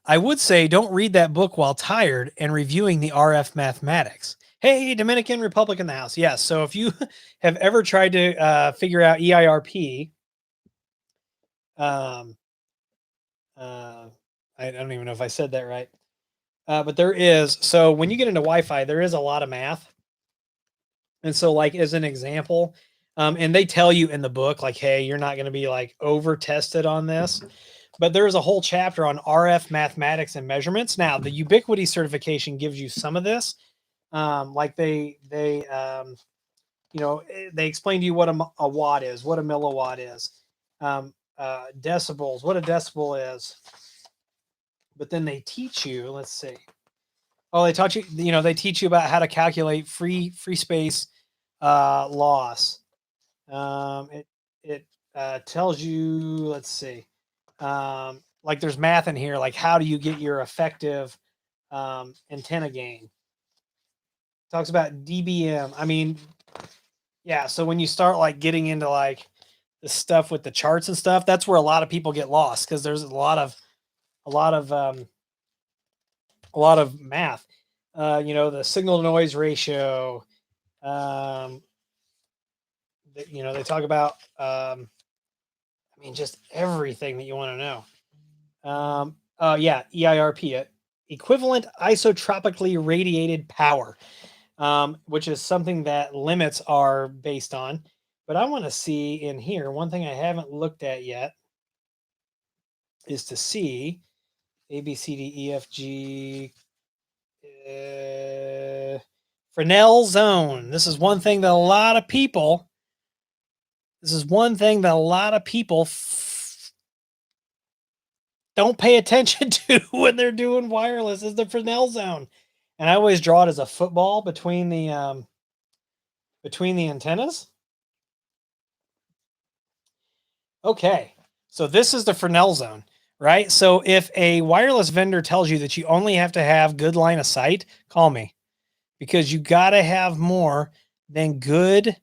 I would say don't read that book while tired and reviewing the RF mathematics. Hey, Dominican Republic in the house. Yes. So if you have ever tried to figure out EIRP, I don't even know if I said that right. But there is. So when you get into Wi-Fi, there is a lot of math. And so like as an example, and they tell you in the book, like, hey, you're not going to be like over tested on this. but there's a whole chapter on RF mathematics and measurements. Now, the Ubiquity certification gives you some of this. Like they explain to you what a watt is, what a milliwatt is, decibels, what a decibel is. But then they teach you, let's see. Oh, they taught you, they teach you about how to calculate free space loss. It tells you, let's see, like there's math in here, like how do you get your effective antenna gain? Talks about dBm. I mean, yeah. So when you start like getting into like the stuff with the charts and stuff, that's where a lot of people get lost because there's a lot of math. The signal to noise ratio. They talk about just everything that you want to know. EIRP, equivalent isotropically radiated power, which is something that limits are based on. But I want to see in here, one thing I haven't looked at yet is to see A, B, C, D, E, F, G, Fresnel zone. This is one thing that a lot of people don't pay attention to when they're doing wireless, is the Fresnel zone. And I always draw it as a football between the antennas. Okay, so this is the Fresnel zone, right? So if a wireless vendor tells you that you only have to have good line of sight, call me, because you got to have more than good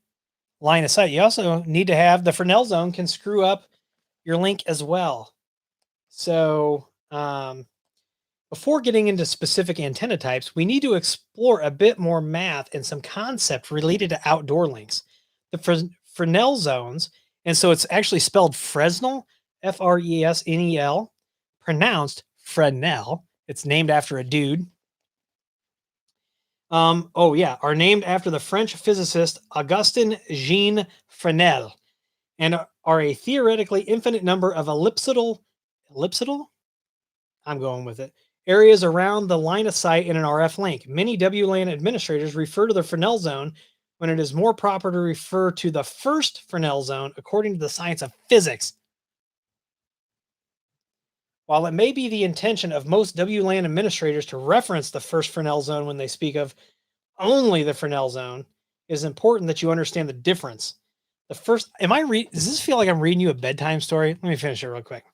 line of sight. You also need to have the Fresnel zone can screw up your link as well. So before getting into specific antenna types, we need to explore a bit more math and some concept related to outdoor links. The Fresnel zones, and so it's actually spelled Fresnel, Fresnel, pronounced Fresnel. It's named after a dude. Are named after the French physicist Augustin Jean Fresnel, and are a theoretically infinite number of elliptical? I'm going with it. Areas around the line of sight in an RF link. Many WLAN administrators refer to the Fresnel zone when it is more proper to refer to the first Fresnel zone according to the science of physics. While it may be the intention of most WLAN administrators to reference the first Fresnel zone when they speak of only the Fresnel zone, it is important that you understand the difference. The first, does this feel like I'm reading you a bedtime story? Let me finish it real quick.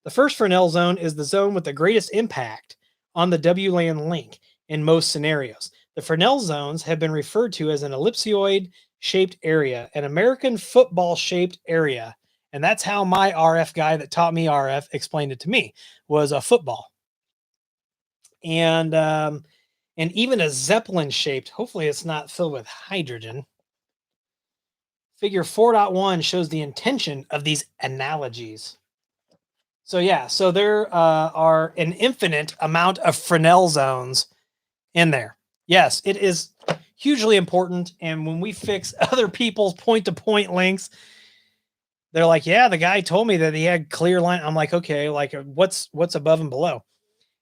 The first Fresnel zone is the zone with the greatest impact on the WLAN link in most scenarios. The Fresnel zones have been referred to as an ellipsoid-shaped area, an American football-shaped area. And that's how my RF guy that taught me RF explained it to me, was a football. And even a Zeppelin-shaped, hopefully it's not filled with hydrogen. Figure 4.1 shows the intention of these analogies. So yeah, so there are an infinite amount of Fresnel zones in there. Yes, it is hugely important. And when we fix other people's point-to-point links, they're like, yeah, the guy told me that he had clear line. I'm like, okay, like what's above and below?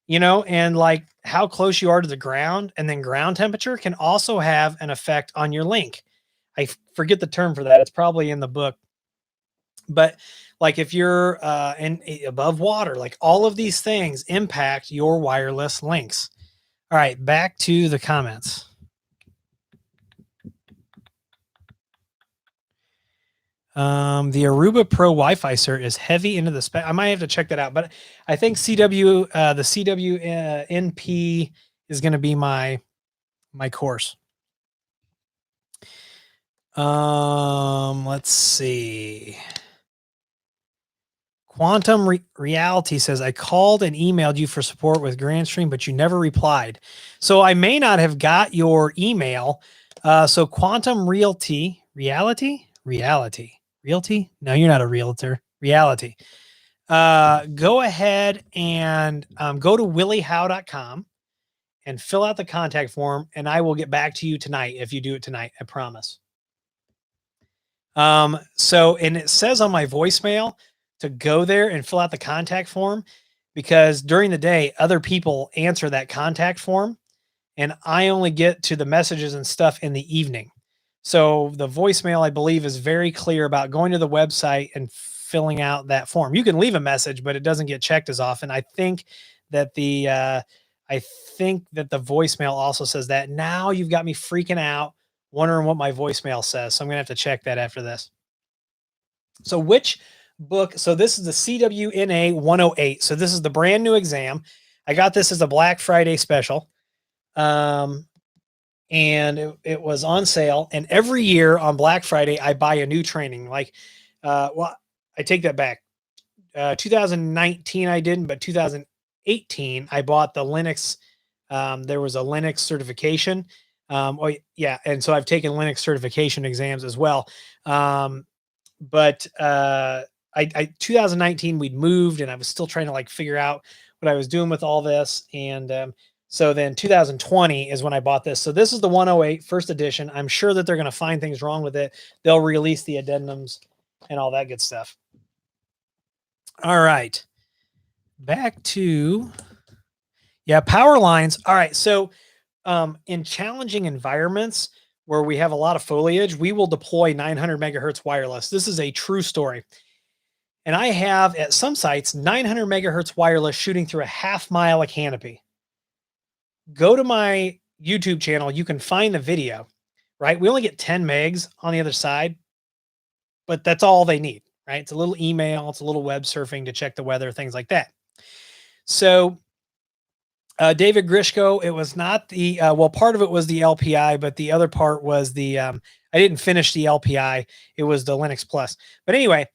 And like how close you are to the ground, and then ground temperature can also have an effect on your link. I forget the term for that. It's probably in the book. But like if you're above water, like all of these things impact your wireless links. All right, back to the comments. The Aruba Pro Wi-Fi cert is heavy into the spec. I might have to check that out, but I think the CWNP is going to be my course. Let's see. Quantum Reality says, I called and emailed you for support with Grandstream, but you never replied. So I may not have got your email. So Quantum Reality? No, you're not a realtor. Reality. Go ahead and go to williehow.com and fill out the contact form, and I will get back to you tonight if you do it tonight. I promise. And it says on my voicemail to go there and fill out the contact form, because during the day, other people answer that contact form and I only get to the messages and stuff in the evening. So the voicemail, I believe, is very clear about going to the website and filling out that form. You can leave a message, but it doesn't get checked as often. That the I think that the voicemail also says that. Now you've got me freaking out, wondering what my voicemail says. So I'm gonna have to check that after this. So which book? So this is the CWNA 108. So this is the brand new exam. I got this as a Black Friday special. And it was on sale. And every year on Black Friday, I buy a new training. Well, I take that back. 2019, I didn't, but 2018, I bought the Linux. There was a Linux certification. Yeah. And so I've taken Linux certification exams as well. But 2019, we'd moved and I was still trying to like figure out what I was doing with all this. And so then 2020 is when I bought this. So this is the 108 first edition. I'm sure that they're going to find things wrong with it. They'll release the addendums and all that good stuff. All right. Back to, power lines. All right. So in challenging environments where we have a lot of foliage, we will deploy 900 megahertz wireless. This is a true story. And I have at some sites 900 megahertz wireless shooting through a half-mile of canopy. Go to my YouTube channel. You can find the video, right? We only get 10 megs on the other side, but that's all they need, right? It's a little email, it's a little web surfing to check the weather, things like that. So David Grishko, it was not the, part of it was the LPI, but the other part was I didn't finish the LPI. It was the Linux Plus. But anyway,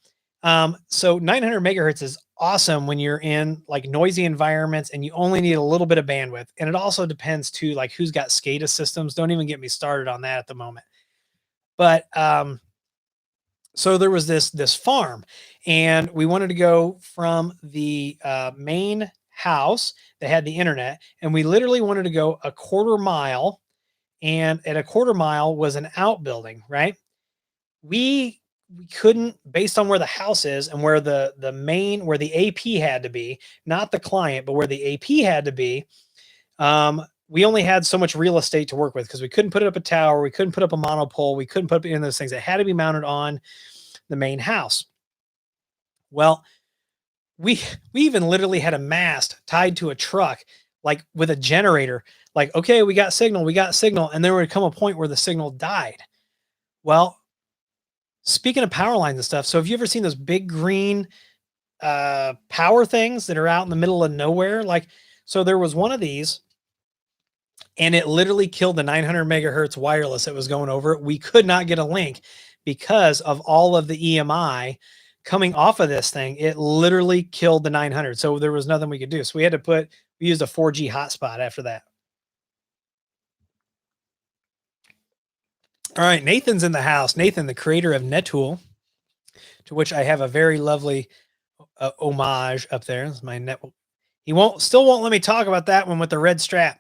so 900 megahertz is awesome when you're in like noisy environments and you only need a little bit of bandwidth. And it also depends too, like who's got SCADA systems. Don't even get me started on that at the moment. But, so there was this farm and we wanted to go from the main house that had the internet, and we literally wanted to go a quarter mile, and at a quarter mile was an outbuilding, right? We couldn't, based on where the house is and where the where the AP had to be, not the client, but where the AP had to be. We only had so much real estate to work with because we couldn't put up a tower. We couldn't put up a monopole. We couldn't put up any of those things. It had to be mounted on the main house. Well, we even literally had a mast tied to a truck, like with a generator, like, okay, we got signal. And there would come a point where the signal died. Well, speaking of power lines and stuff, so have you ever seen those big green power things that are out in the middle of nowhere? Like, so there was one of these and it literally killed the 900 megahertz wireless that was going over it. We could not get a link because of all of the EMI coming off of this thing. It literally killed the 900. So there was nothing we could do. So we used a 4G hotspot after that. All right, Nathan's in the house. Nathan, the creator of NetTool, to which I have a very lovely homage up there. This is my net. He still won't let me talk about that one with the red strap,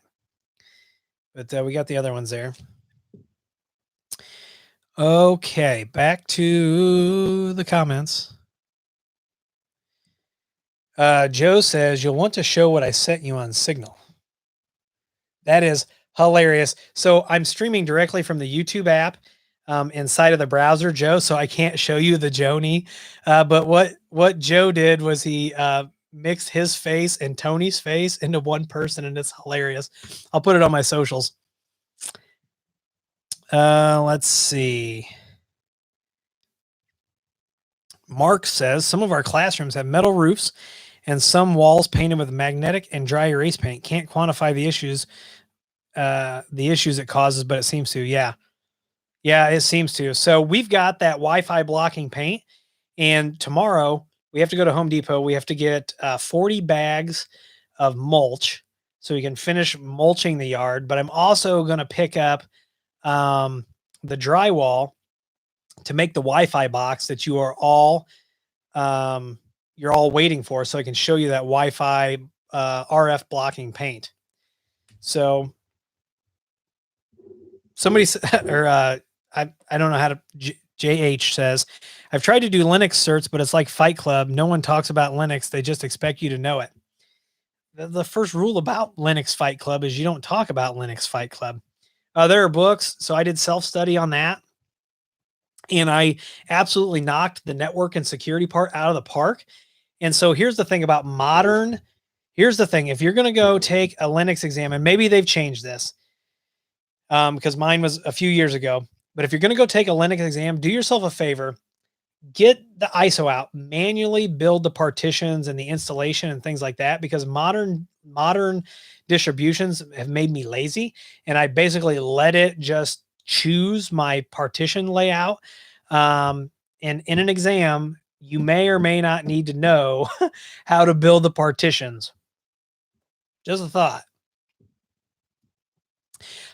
but we got the other ones there. Okay, back to the comments. Joe says, you'll want to show what I sent you on Signal. That is hilarious. So I'm streaming directly from the YouTube app inside of the browser, Joe, so I can't show you the Joni. But what Joe did was he mixed his face and Tony's face into one person, and it's hilarious. I'll put it on my socials. Let's see. Mark says some of our classrooms have metal roofs and some walls painted with magnetic and dry erase paint. Can't quantify the issues it causes, but it seems to. Yeah, it seems to. So we've got that Wi-Fi blocking paint, and tomorrow we have to go to Home Depot. We have to get 40 bags of mulch so we can finish mulching the yard. But I'm also going to pick up the drywall to make the Wi-Fi box that you're all waiting for, so I can show you that Wi-Fi RF blocking paint. So somebody or I don't know how to JH says, I've tried to do Linux certs, but it's like Fight Club. No one talks about Linux. They just expect you to know it. The first rule about Linux Fight Club is you don't talk about Linux Fight Club. There are books. So I did self-study on that. And I absolutely knocked the network and security part out of the park. And so here's the thing about modern. Here's the thing. If you're going to go take a Linux exam, and maybe they've changed this, because mine was a few years ago. But if you're going to go take a Linux exam, do yourself a favor, get the ISO out, manually build the partitions and the installation and things like that, because modern distributions have made me lazy, and I basically let it just choose my partition layout. And in an exam, you may or may not need to know how to build the partitions. Just a thought.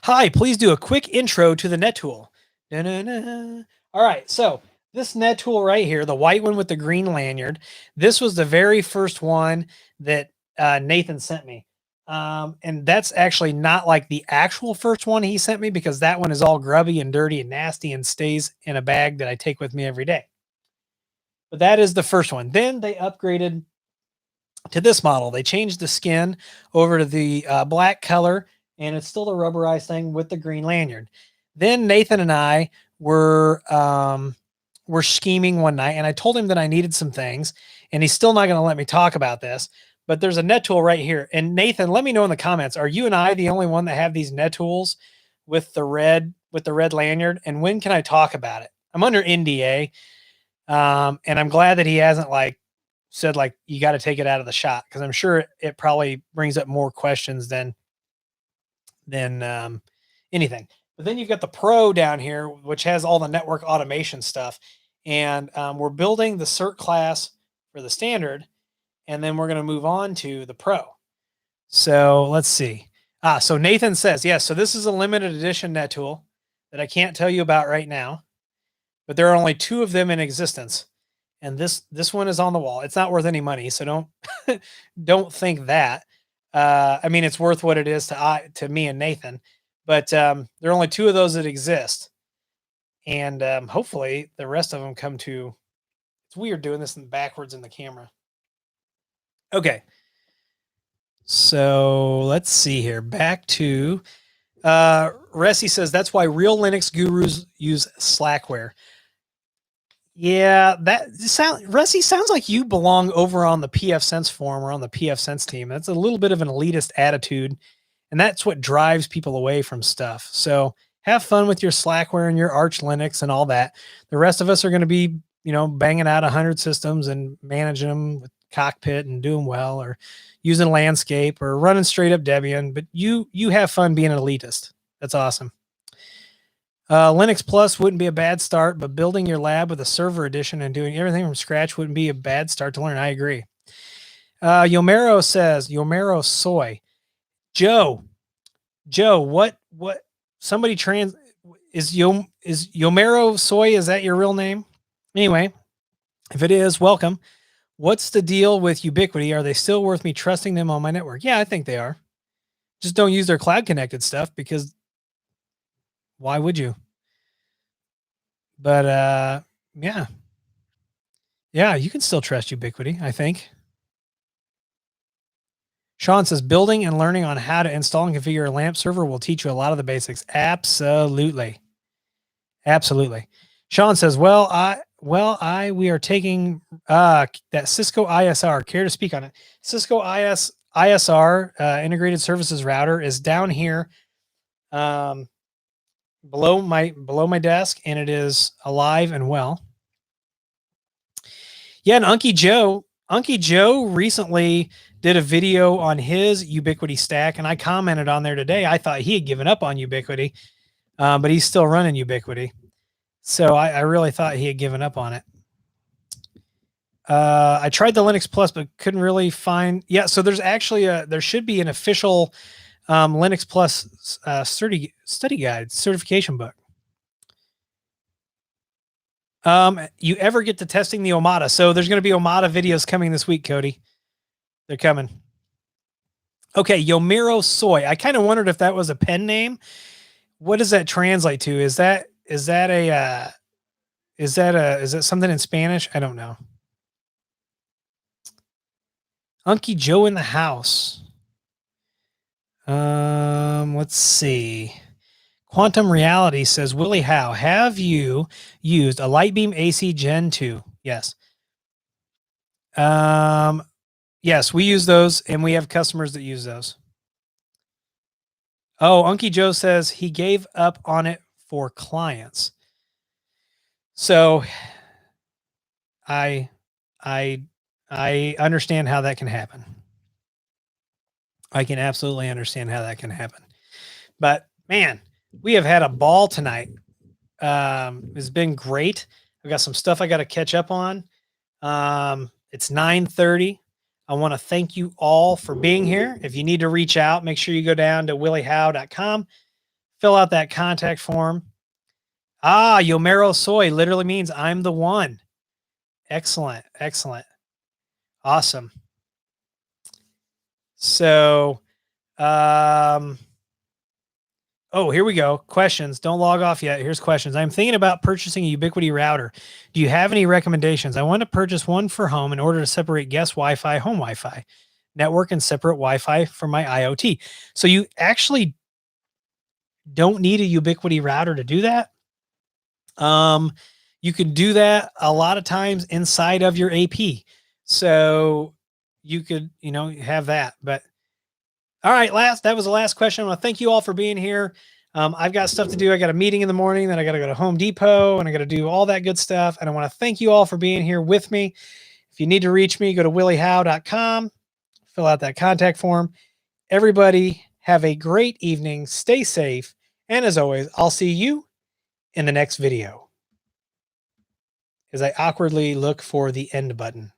Hi, please do a quick intro to the net tool. All right, so this net tool right here, the white one with the green lanyard, this was the very first one that Nathan sent me. And that's actually not like the actual first one he sent me, because that one is all grubby and dirty and nasty and stays in a bag that I take with me every day. But that is the first one. Then they upgraded to this model. They changed the skin over to the black color, and it's still the rubberized thing with the green lanyard. Then Nathan and I were scheming one night, and I told him that I needed some things, and he's still not going to let me talk about this. But there's a net tool right here. And Nathan, let me know in the comments, are you and I the only one that have these net tools with the red lanyard? And when can I talk about it? I'm under NDA. And I'm glad that he hasn't said you got to take it out of the shot, because I'm sure it probably brings up more questions than anything. But then you've got the Pro down here, which has all the network automation stuff. And we're building the cert class for the standard, and then we're going to move on to the Pro. So let's see. So Nathan says, yes, so this is a limited edition net tool that I can't tell you about right now, but there are only 2 of them in existence. And this one is on the wall. It's not worth any money, so don't think that. I mean, it's worth what it is to me and Nathan, but there are only 2 of those that exist, and hopefully the rest of them come to. It's weird doing this backwards in the camera. Okay, so let's see here. Back to Resi says that's why real Linux gurus use Slackware. Yeah, Resi sounds like you belong over on the pfSense forum or on the pfSense team. That's a little bit of an elitist attitude, and that's what drives people away from stuff. So have fun with your Slackware and your Arch Linux and all that. The rest of us are going to be, banging out 100 systems and managing them with Cockpit and doing well, or using Landscape or running straight up Debian. But you have fun being an elitist. That's awesome. Linux Plus wouldn't be a bad start, but building your lab with a server edition and doing everything from scratch wouldn't be a bad start to learn. I agree. Yomero says, Yomero Soy. Joe, what somebody is Yomero Soy? Is that your real name? Anyway, if it is, welcome. What's the deal with Ubiquity? Are they still worth me trusting them on my network? Yeah, I think they are. Just don't use their cloud connected stuff, because why would you? But yeah, you can still trust Ubiquity, I think. Sean says building and learning on how to install and configure a LAMP server will teach you a lot of the basics. Absolutely. Sean says, we are taking that Cisco ISR. Care to speak on it? Cisco ISR integrated services router is down here below my desk, and it is alive and well. Yeah, and Unky Joe recently did a video on his Ubiquity stack, and I commented on there today. I thought he had given up on Ubiquity, but he's still running Ubiquity. So I really thought he had given up on it. I tried the Linux Plus, but couldn't really find. Yeah, so there's actually there should be an official Linux Plus study guide, certification book. You ever get to testing the Omada? So there's going to be Omada videos coming this week, Cody. They're coming. Okay, Yomiro Soy. I kind of wondered if that was a pen name. What does that translate to? Is that a Is that something in Spanish? I don't know. Unky Joe in the house. Let's see. Quantum Reality says, Willie Howe, have you used a Lightbeam AC Gen 2? Yes. Yes, we use those, and we have customers that use those. Oh, Unky Joe says he gave up on it for clients. So I understand how that can happen. I can absolutely understand how that can happen. But man, we have had a ball tonight. It's been great. I've got some stuff I got to catch up on. It's 9:30. I want to thank you all for being here. If you need to reach out, make sure you go down to williehowe.com, fill out that contact form. Yomero Soy literally means I'm the one. Excellent. Excellent. Awesome. So, here we go. Questions. Don't log off yet. Here's questions. I'm thinking about purchasing a Ubiquity router. Do you have any recommendations? I want to purchase one for home in order to separate guest Wi-Fi, home Wi-Fi, network, and separate Wi-Fi for my IoT. So you actually don't need a Ubiquity router to do that. You can do that a lot of times inside of your AP. So you could, have that. But all right, that was the last question. I want to thank you all for being here. I've got stuff to do. I got a meeting in the morning, then I got to go to Home Depot, and I got to do all that good stuff. And I want to thank you all for being here with me. If you need to reach me, go to williehowe.com, fill out that contact form. Everybody have a great evening. Stay safe. And as always, I'll see you in the next video as I awkwardly look for the end button.